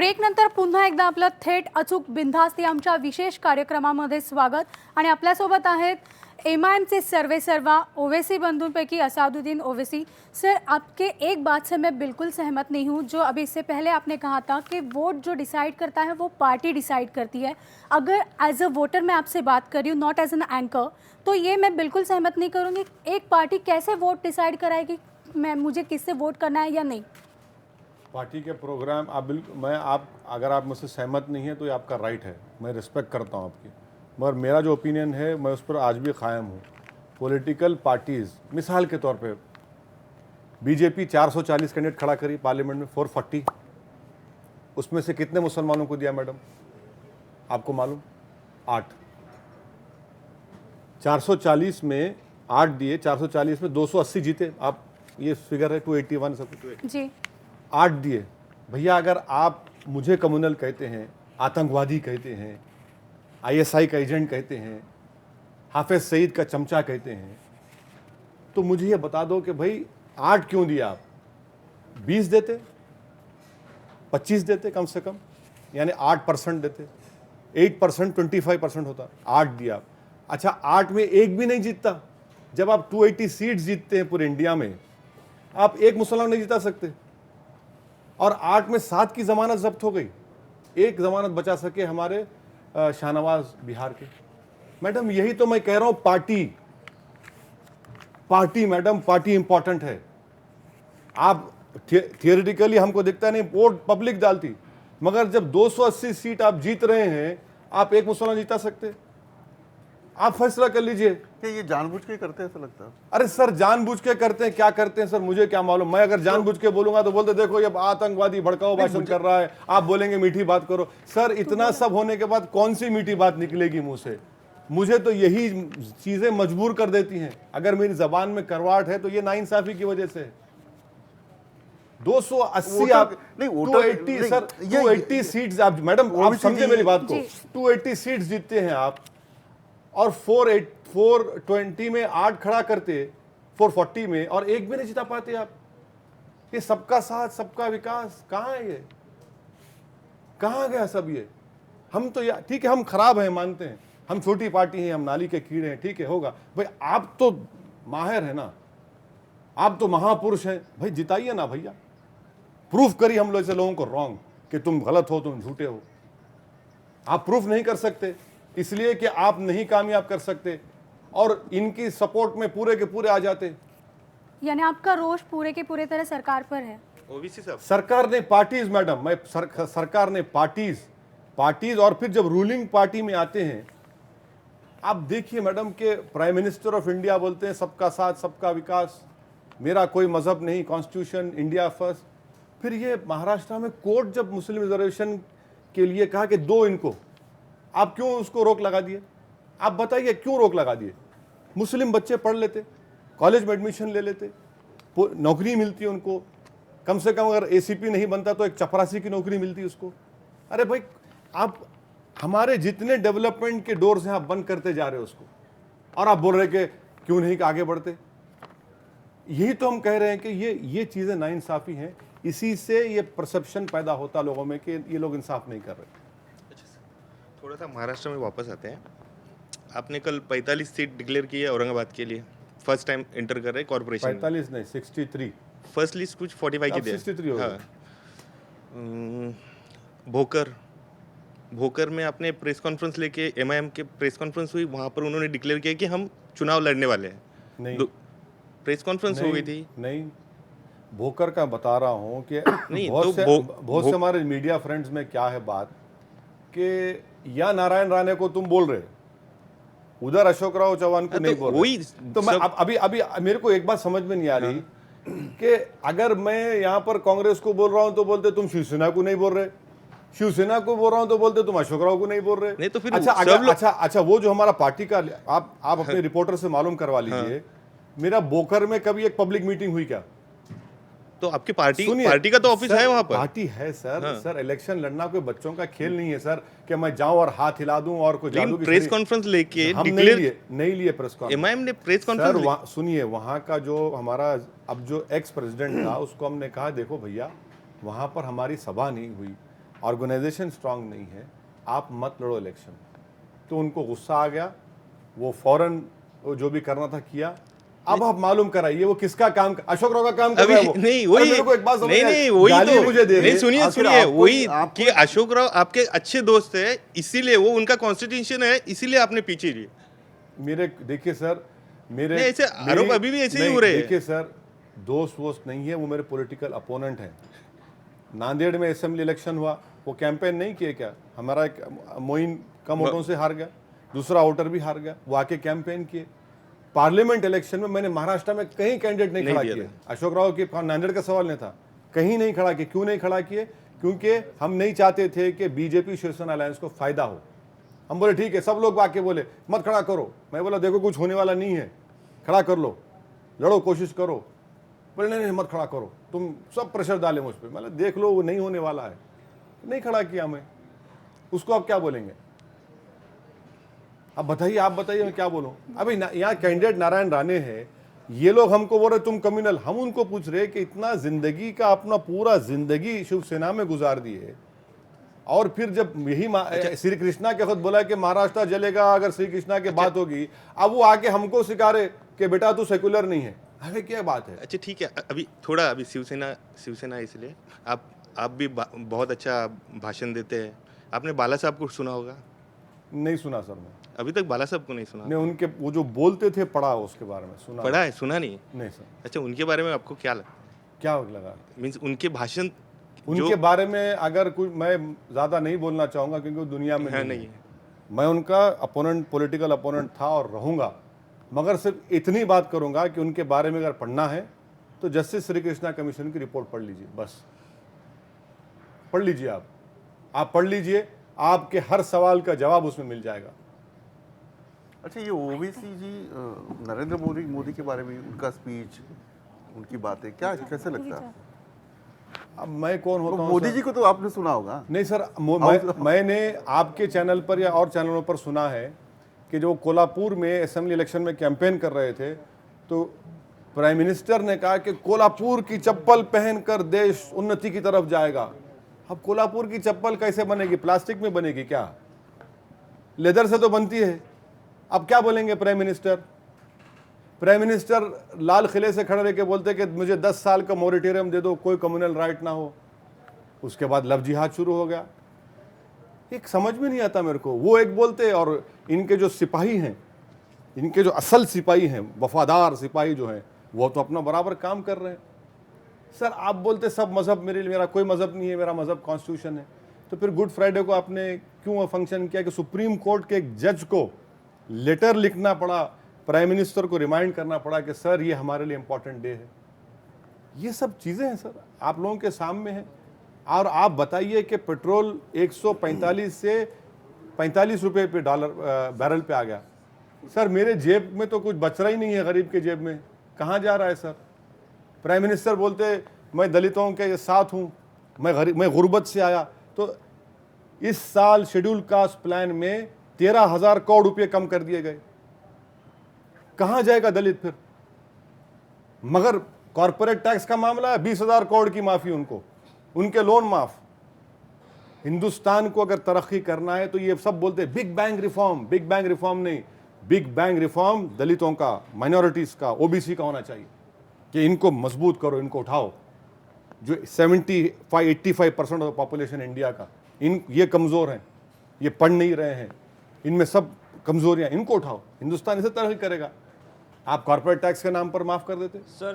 Break नंतर पुन्हा एकदा आपलं थेट अचूक बिनधास्त या आमच्या विशेष कार्यक्रमामध्ये स्वागत। आणि आपल्यासोबत आहेत एमआईएमचे सर्वेसर्वा ओवैसी बंधुओं असादुद्दीन ओवैसी। सर, आपके एक बात से मैं बिल्कुल सहमत नहीं हूँ, जो अभी इससे पहले आपने कहा था कि वोट जो डिसाइड करता है वो पार्टी डिसाइड करती है। अगर एज अ वोटर मैं आपसे बात कर रही हूँ, नॉट एज एन एंकर, तो ये मैं बिल्कुल सहमत नहीं करूँगी। एक पार्टी कैसे वोट डिसाइड कराएगी मुझे किससे वोट करना है या नहीं? पार्टी के प्रोग्राम आप अगर आप मुझसे सहमत नहीं है तो ये आपका राइट है, मैं रिस्पेक्ट करता हूँ आपकी, मगर मेरा जो ओपिनियन है मैं उस पर आज भी कायम हूँ। पॉलिटिकल पार्टीज़, मिसाल के तौर पे बीजेपी 440 कैंडिडेट खड़ा करी पार्लियामेंट में, 440, उसमें से कितने मुसलमानों को दिया मैडम, आपको मालूम? 8। 440 में 8 दिए, 440 में 280 जीते। आप ये फिगर है 281 सब जी, 8 दिए। भैया अगर आप मुझे कम्युनल कहते हैं, आतंकवादी कहते हैं, आईएसआई का एजेंट कहते हैं, हाफिज सईद का चमचा कहते हैं, तो मुझे ये बता दो कि भाई 8 क्यों दिया आप? 20 देते, 25 देते कम से कम, यानी 8% देते, 8% 25% होता, 8 दिया आप। अच्छा, 8 में एक भी नहीं जीतता। जब आप 280 सीट्स जीतते हैं पूरे इंडिया में, आप एक मुसलमान नहीं जिता सकते। और 8 में 7 की जमानत जब्त हो गई, एक जमानत बचा सके हमारे शाहनवाज बिहार के। मैडम यही तो मैं कह रहा हूं, पार्टी मैडम, पार्टी इंपॉर्टेंट है। आप थियोरेटिकली हमको दिखता नहीं, वोट पब्लिक डालती, मगर जब 280 सीट आप जीत रहे हैं, आप एक मुसलमान जीता सकते? आप फैसला कर लीजिए। ये जानबूझ के करते हैं ऐसा लगता है? अरे सर, जानबूझ के करते हैं, क्या करते हैं सर मुझे क्या मालूम। मैं अगर जानबूझ के बोलूंगा तो बोलते देखो ये आतंकवादी भड़काऊ भाषण कर रहा है, आप बोलेंगे मीठी बात करो। सर इतना सब होने के बाद कौन सी मीठी बात निकलेगी मुंह से? मुझे तो यही चीजें मजबूर कर देती हैं। अगर मेरी जबान में करवाट है तो ये नाइंसाफी की वजह से है। 280 आप नहीं, 280 सर, 280 सीट्स आप, मैडम आप समझे मेरी बात को, 280 सीट्स जीतते हैं आप, और 420 में 8 खड़ा करते, 440 में, और एक भी नहीं जिता पाते आप। ये सबका साथ सबका विकास कहाँ है? ये कहाँ गया सब? ये हम तो यार ठीक है, हम खराब हैं मानते हैं, हम छोटी पार्टी हैं, हम नाली के कीड़े हैं, ठीक है होगा भाई। आप तो माहिर है ना, आप तो महापुरुष हैं भाई, जिताइए ना भैया। प्रूफ करिए हम लोग ऐसे लोगों को रॉन्ग कि तुम गलत हो, तुम झूठे हो। आप प्रूफ नहीं कर सकते इसलिए कि आप नहीं कामयाब कर सकते, और इनकी सपोर्ट में पूरे के पूरे आ जाते। यानी आपका रोष पूरे के पूरे तरह सरकार पर है? ओबीसी साहब, सरकार ने पार्टीज मैडम, मैं सरकार ने पार्टीज, और फिर जब रूलिंग पार्टी में आते हैं, आप देखिए मैडम के प्राइम मिनिस्टर ऑफ इंडिया बोलते हैं सबका साथ सबका विकास, मेरा कोई मजहब नहीं, कॉन्स्टिट्यूशन इंडिया फर्स्ट। फिर ये महाराष्ट्र में कोर्ट जब मुस्लिम रिजर्वेशन के लिए कहा कि दो इनको, आप क्यों उसको रोक लगा दिए? आप बताइए क्यों रोक लगा दिए? मुस्लिम बच्चे पढ़ लेते, कॉलेज में एडमिशन ले लेते, नौकरी मिलती उनको, कम से कम अगर एसीपी नहीं बनता तो एक चपरासी की नौकरी मिलती उसको। अरे भाई, आप हमारे जितने डेवलपमेंट के डोर्स हैं आप बंद करते जा रहे हो उसको, और आप बोल रहे कि क्यों नहीं कि आगे बढ़ते। यही तो हम कह रहे हैं कि ये चीज़ें नाइंसाफ़ी हैं। इसी से ये परसेप्शन पैदा होता लोगों में कि ये लोग इंसाफ नहीं कर रहे। थोड़ा सा महाराष्ट्र में वापस आते हैं। आपने कल 45 सीट डिक्लेयर की है औरंगाबाद के लिए, फर्स्ट टाइम एंटर कर रहे हैं कॉर्पोरेशन। 45 नहीं, 63। फर्स्ट लिस्ट कुछ 45 की थी। 63 हो गया। भोकर में आपने प्रेस कॉन्फ्रेंस लेके, एमआईएम के प्रेस कॉन्फ्रेंस हुई, वहाँ पर उन्होंने डिक्लेयर किया कि हम चुनाव लड़ने वाले हैं। नहीं, प्रेस कॉन्फ्रेंस हो गई थी। नहीं, भोकर का बता रहा हूँ कि नहीं, बहुत से हमारे मीडिया फ्रेंड्स में क्या है बात कि या नारायण राणे को तुम बोल रहे, उधर अशोक राव चौहान को नहीं बोल रहे। तो मैं अभी मेरे को एक बात समझ में नहीं आ रही कि अगर मैं यहाँ पर कांग्रेस को बोल रहा हूँ तो बोलते तुम शिवसेना को नहीं बोल रहे, शिवसेना को बोल रहा हूँ तो बोलते तुम अशोक राव को नहीं बोल रहे। नहीं तो फिर अच्छा, वो जो हमारा पार्टी का, आप अपने रिपोर्टर से मालूम करवा लीजिए, मेरा बोकर में कभी एक पब्लिक मीटिंग हुई क्या? तो आपकी पार्टी का तो ऑफिस है वहाँ पर। पार्टी है सर। हाँ। सर इलेक्शन लड़ना कोई बच्चों का खेल नहीं है सर कि मैं जाऊं और हाथ हिला दूं और कोई जादू की प्रेस कॉन्फ्रेंस लेके हम नहीं लिए प्रेस कॉन्फ्रेंस। एमआईएम ने प्रेस कॉन्फ्रेंस सुनिए, वहाँ का जो हमारा अब जो एक्स प्रेसिडेंट था उसको हमने कहा देखो भैया, वहाँ पर हमारी सभा नहीं हुई, ऑर्गेनाइजेशन स्ट्रांग नहीं है, आप मत लड़ो इलेक्शन। तो उनको गुस्सा आ गया, वो फौरन वो जो भी करना था किया। अब आप मालूम कराइए वो किसका काम, अशोक राव का काम कर अभी रहा है वो। नहीं अरे वही मेरे को एक बात समझ नहीं में नहीं आई, वही गाली तो मुझे दे रहे नहीं हैं। सुनिए आखिर सुनिए आपको- वही आपको- कि अशोक राव आपके अच्छे दोस्त है, इसीलिए वो उनका कॉन्स्टिट्यूशन है, इसीलिए आपने पीछे लिए। मेरे देखिए सर, मेरे नहीं, ऐसे मेरी- आरोप अभी भी ऐसे ही नहीं, हो रहे हैं। देखिए सर, दोस्त वोस्त नहीं है, वो मेरे पॉलिटिकल अपोनेंट हैं। नांदेड़ में असेंबली इलेक्शन हुआ, वो कैंपेन नहीं किए क्या? हमारा एक मोइन कम वोटों से हार गया, दूसरा वोटर भी हार गया, वो आके कैंपेन किए। पार्लियामेंट इलेक्शन में मैंने महाराष्ट्र में कहीं कैंडिडेट नहीं खड़ा दिया किए। अशोक राव के नांदेड़ का सवाल नहीं था, कहीं नहीं खड़ा किए। क्यों नहीं खड़ा किए? क्योंकि हम नहीं चाहते थे कि बीजेपी शिवसेना अलायंस को फायदा हो। हम बोले ठीक है, सब लोग आके बोले मत खड़ा करो। मैं बोला देखो कुछ होने वाला नहीं है, खड़ा कर लो, लड़ो, कोशिश करो। बोले नहीं नहीं मत खड़ा करो, तुम सब प्रेशर डाले मुझ पर। मतलब देख लो वो नहीं होने वाला है, नहीं खड़ा किया मैं, उसको आप क्या बोलेंगे? अब बताइए, आप बताइए मैं क्या बोलूं? अभी यहाँ कैंडिडेट नारायण राणे है, ये लोग हमको बोल रहे तुम कम्युनल। हम उनको पूछ रहे कि इतना जिंदगी का अपना पूरा जिंदगी शिवसेना में गुजार दिए, और फिर जब यही श्री कृष्णा के खुद बोला कि महाराष्ट्र जलेगा अगर श्री कृष्णा की बात होगी, अब वो आके हमको सिखा रहे कि बेटा तू सेकुलर नहीं है। अरे क्या बात है? अच्छा ठीक है, अभी थोड़ा अभी शिवसेना इसलिए आप भी बहुत अच्छा भाषण देते हैं। आपने बाला साहब को सुना होगा? नहीं सुना सर, मैं अभी तक बाला साहब को नहीं सुना? ने उनके वो जो बोलते थे पढ़ा, उसके बारे में सुना। पढ़ा है, सुना नहीं? नहीं सर। अच्छा, उनके बारे में आपको क्या लगता क्या लगा? है? मीन्स उनके भाषण उनके बारे में अगर कुछ मैं ज्यादा नहीं बोलना चाहूंगा, क्योंकि वो दुनिया में हाँ, नहीं नहीं है। मैं उनका अपोनेंट, पॉलिटिकल अपोनेंट था और रहूंगा, मगर सिर्फ इतनी बात करूंगा कि उनके बारे में अगर पढ़ना है तो जस्टिस श्री कृष्णा कमीशन की रिपोर्ट पढ़ लीजिए, बस पढ़ लीजिए। आप पढ़ लीजिए, आपके हर सवाल का जवाब उसमें मिल जाएगा। अच्छा, ये ओवैसी जी नरेंद्र मोदी के बारे में उनका स्पीच, उनकी बातें क्या कैसे लगता है? अब मैं कौन होता तो हूँ मोदी सर? जी को तो आपने सुना होगा। नहीं सर, मैंने आपके चैनल पर या और चैनलों पर सुना है कि जो कोल्हापुर में असेंबली इलेक्शन में कैंपेन कर रहे थे, तो प्राइम मिनिस्टर ने कहा कि कोल्हापुर की चप्पल पहनकर देश उन्नति की तरफ जाएगा। अब कोल्हापुर की चप्पल कैसे बनेगी? प्लास्टिक में बनेगी क्या? लेदर से तो बनती है। अब क्या बोलेंगे प्राइम मिनिस्टर? प्राइम मिनिस्टर लाल किले से खड़े रह के बोलते कि मुझे 10 साल का मोरेटोरियम दे दो, कोई कम्युनल राइट ना हो। उसके बाद लव जिहाद शुरू हो गया। एक समझ में नहीं आता मेरे को, वो एक बोलते और इनके जो सिपाही हैं, इनके जो असल सिपाही हैं, वफादार सिपाही जो हैं, वो तो अपना बराबर काम कर रहे हैं। सर आप बोलते सब मजहब मेरा कोई मजहब नहीं है, मेरा मजहब कॉन्स्टिट्यूशन है। तो फिर गुड फ्राइडे को आपने क्यों फंक्शन किया कि सुप्रीम कोर्ट के एक जज को लेटर लिखना पड़ा, प्राइम मिनिस्टर को रिमाइंड करना पड़ा कि सर ये हमारे लिए इंपॉर्टेंट डे है। ये सब चीज़ें हैं सर, आप लोगों के सामने हैं। और आप बताइए कि पेट्रोल 145 से 45 रुपये पे बैरल पे आ गया। सर मेरे जेब में तो कुछ बच रहा ही नहीं है, गरीब के जेब में कहाँ जा रहा है सर? प्राइम मिनिस्टर बोलते मैं दलितों के साथ हूँ, मैं गुर्बत से आया। तो इस साल शेड्यूल कास्ट प्लान में 13,000 करोड़ रुपये कम कर दिए गए। कहाँ जाएगा दलित फिर? मगर कॉर्पोरेट टैक्स का मामला है, 20,000 करोड़ की माफी उनको, उनके लोन माफ। हिंदुस्तान को अगर तरक्की करना है तो ये सब बोलते हैं big bang reform. Big bang reform नहीं, बिग बैंग रिफॉर्म दलितों का, माइनॉरिटीज का, ओबीसी का होना चाहिए कि इनको मजबूत करो, इनको उठाओ। जो 85% ऑफ पॉपुलेशन इंडिया का, ये कमज़ोर हैं, ये पढ़ नहीं रहे हैं, इनमें सब कमजोरियां, इनको उठाओ। हिंदुस्तान इसे तरक्की करेगा। आप कॉर्पोरेट टैक्स के नाम पर माफ कर देते। सर